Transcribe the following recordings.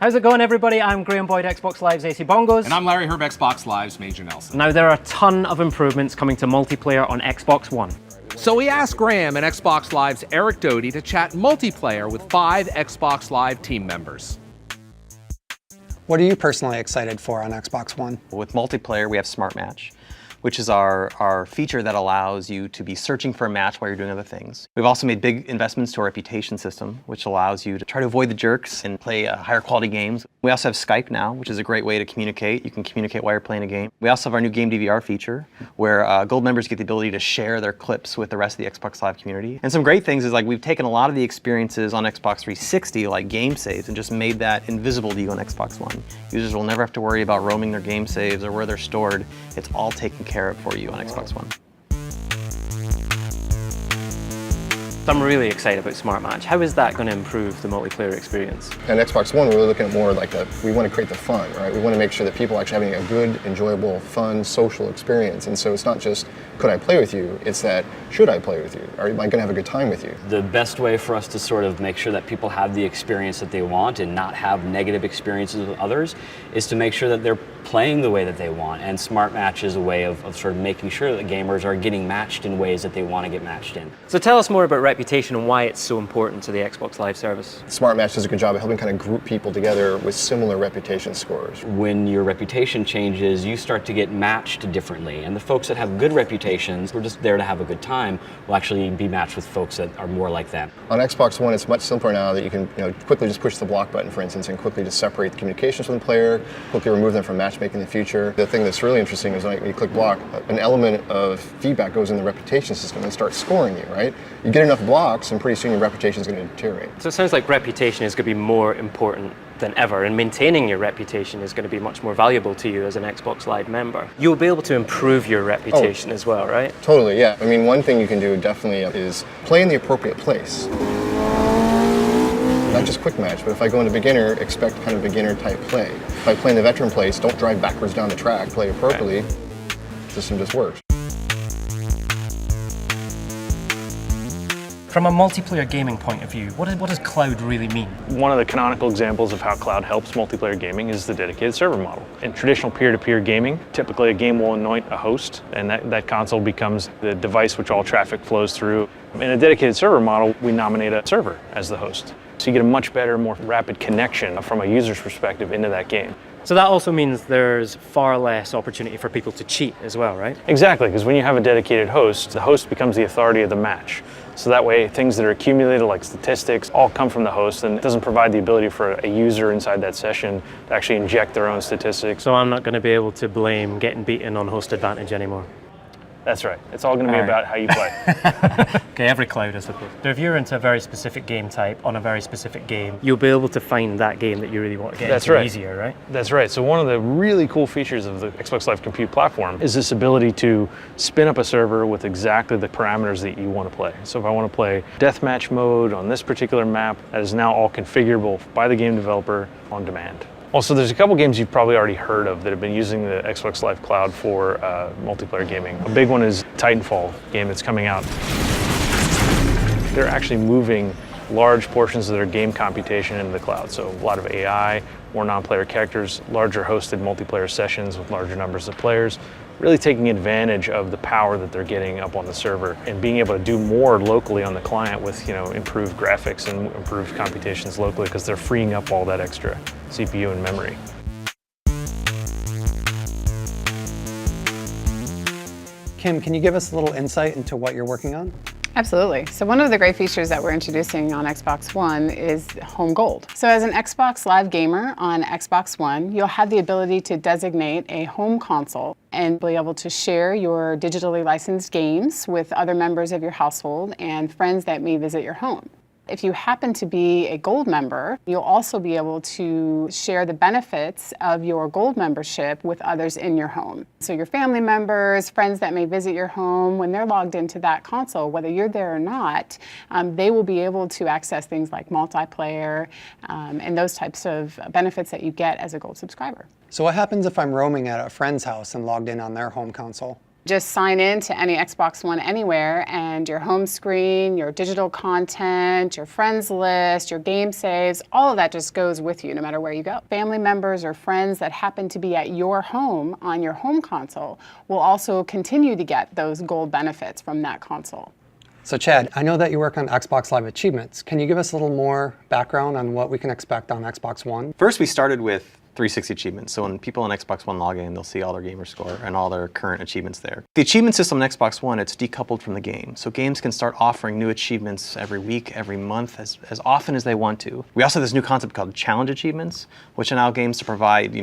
How's it going, everybody? I'm Graeme Boyd, Xbox Live's AC Bongos. And I'm Larry Hryb, Xbox Live's Major Nelson. Now, there are a ton of improvements coming to multiplayer on Xbox One. So we asked Graeme and Xbox Live's Eric Doty to chat multiplayer with 5 Xbox Live team members. What are you personally excited for on Xbox One? With multiplayer, we have Smart Match, which is our feature that allows you to be searching for a match while you're doing other things. We've also made big investments to our reputation system, which allows you to try to avoid the jerks and play higher quality games. We also have Skype now, which is a great way to communicate. You can communicate while you're playing a game. We also have our new Game DVR feature, where Gold members get the ability to share their clips with the rest of the Xbox Live community. And some great things is like we've taken a lot of the experiences on Xbox 360, like game saves, and just made that invisible to you on Xbox One. Users will never have to worry about roaming their game saves or where they're stored. It's all taken care of for you on Xbox One. I'm really excited about Smart Match. How is that going to improve the multiplayer experience? And Xbox One, we're looking at more like we want to create the fun, right? We want to make sure that people are actually having a good, enjoyable, fun, social experience. And so it's not just, could I play with you? It's that, should I play with you? Am I going to have a good time with you? The best way for us to sort of make sure that people have the experience that they want and not have negative experiences with others is to make sure that they're playing the way that they want. And Smart Match is a way of sort of making sure that gamers are getting matched in ways that they want to get matched in. So tell us more about reputation and why it's so important to the Xbox Live service. Smart Match does a good job of helping kind of group people together with similar reputation scores. When your reputation changes, you start to get matched differently. And the folks that have good reputations, who are just there to have a good time, will actually be matched with folks that are more like them. On Xbox One, it's much simpler now that you can quickly just push the block button, for instance, and quickly just separate the communications from the player, quickly remove them from matchmaking in the future. The thing that's really interesting is when you click block, an element of feedback goes in the reputation system and starts scoring you, right? You get enough blocks and pretty soon your reputation is going to deteriorate. So it sounds like reputation is going to be more important than ever, and maintaining your reputation is going to be much more valuable to you as an Xbox Live member. You'll be able to improve your reputation as well, right? Totally, yeah. I mean, one thing you can do definitely is play in the appropriate place. Not just quick match, but if I go into beginner, expect kind of beginner type play. If I play in the veteran place, don't drive backwards down the track, play appropriately, the system just works. From a multiplayer gaming point of view, what does cloud really mean? One of the canonical examples of how cloud helps multiplayer gaming is the dedicated server model. In traditional peer-to-peer gaming, typically a game will anoint a host, and that console becomes the device which all traffic flows through. In a dedicated server model, we nominate a server as the host. So you get a much better, more rapid connection from a user's perspective into that game. So that also means there's far less opportunity for people to cheat as well, right? Exactly, because when you have a dedicated host, the host becomes the authority of the match. So that way, things that are accumulated, like statistics, all come from the host, and it doesn't provide the ability for a user inside that session to actually inject their own statistics. So I'm not going to be able to blame getting beaten on host advantage anymore. That's right. It's all going to be about how you play. Okay, every cloud, I suppose. So if you're into a very specific game type on a very specific game, you'll be able to find that game that you really want to get into easier, right? That's right. So one of the really cool features of the Xbox Live Compute platform is this ability to spin up a server with exactly the parameters that you want to play. So if I want to play deathmatch mode on this particular map, that is now all configurable by the game developer on demand. Also, there's a couple games you've probably already heard of that have been using the Xbox Live Cloud for multiplayer gaming. A big one is Titanfall game that's coming out. They're actually moving large portions of their game computation into the cloud. So a lot of AI, more non-player characters, larger hosted multiplayer sessions with larger numbers of players, really taking advantage of the power that they're getting up on the server and being able to do more locally on the client with improved graphics and improved computations locally because they're freeing up all that extra CPU and memory. Kim, can you give us a little insight into what you're working on? Absolutely. So one of the great features that we're introducing on Xbox One is Home Gold. So as an Xbox Live gamer on Xbox One, you'll have the ability to designate a home console and be able to share your digitally licensed games with other members of your household and friends that may visit your home. If you happen to be a Gold member, you'll also be able to share the benefits of your Gold membership with others in your home. So your family members, friends that may visit your home, when they're logged into that console, whether you're there or not, they will be able to access things like multiplayer and those types of benefits that you get as a Gold subscriber. So what happens if I'm roaming at a friend's house and logged in on their home console? Just sign in to any Xbox One anywhere, and your home screen, your digital content, your friends list, your game saves, all of that just goes with you no matter where you go. Family members or friends that happen to be at your home on your home console will also continue to get those gold benefits from that console. So Chad, I know that you work on Xbox Live achievements. Can you give us a little more background on what we can expect on Xbox One? First, we started with 360 achievements. So when people on Xbox One log in, they'll see all their gamer score and all their current achievements there. The achievement system on Xbox One, it's decoupled from the game. So games can start offering new achievements every week, every month, as often as they want to. We also have this new concept called challenge achievements, which allow games to provide,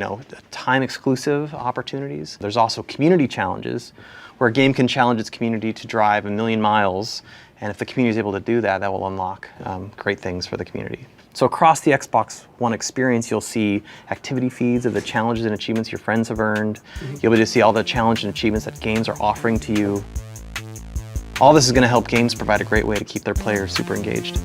time exclusive opportunities. There's also community challenges, where a game can challenge its community to drive 1,000,000 miles. And if the community is able to do that, that will unlock great things for the community. So across the Xbox One experience, you'll see activity feeds of the challenges and achievements your friends have earned. You'll be able to see all the challenges and achievements that games are offering to you. All this is going to help games provide a great way to keep their players super engaged.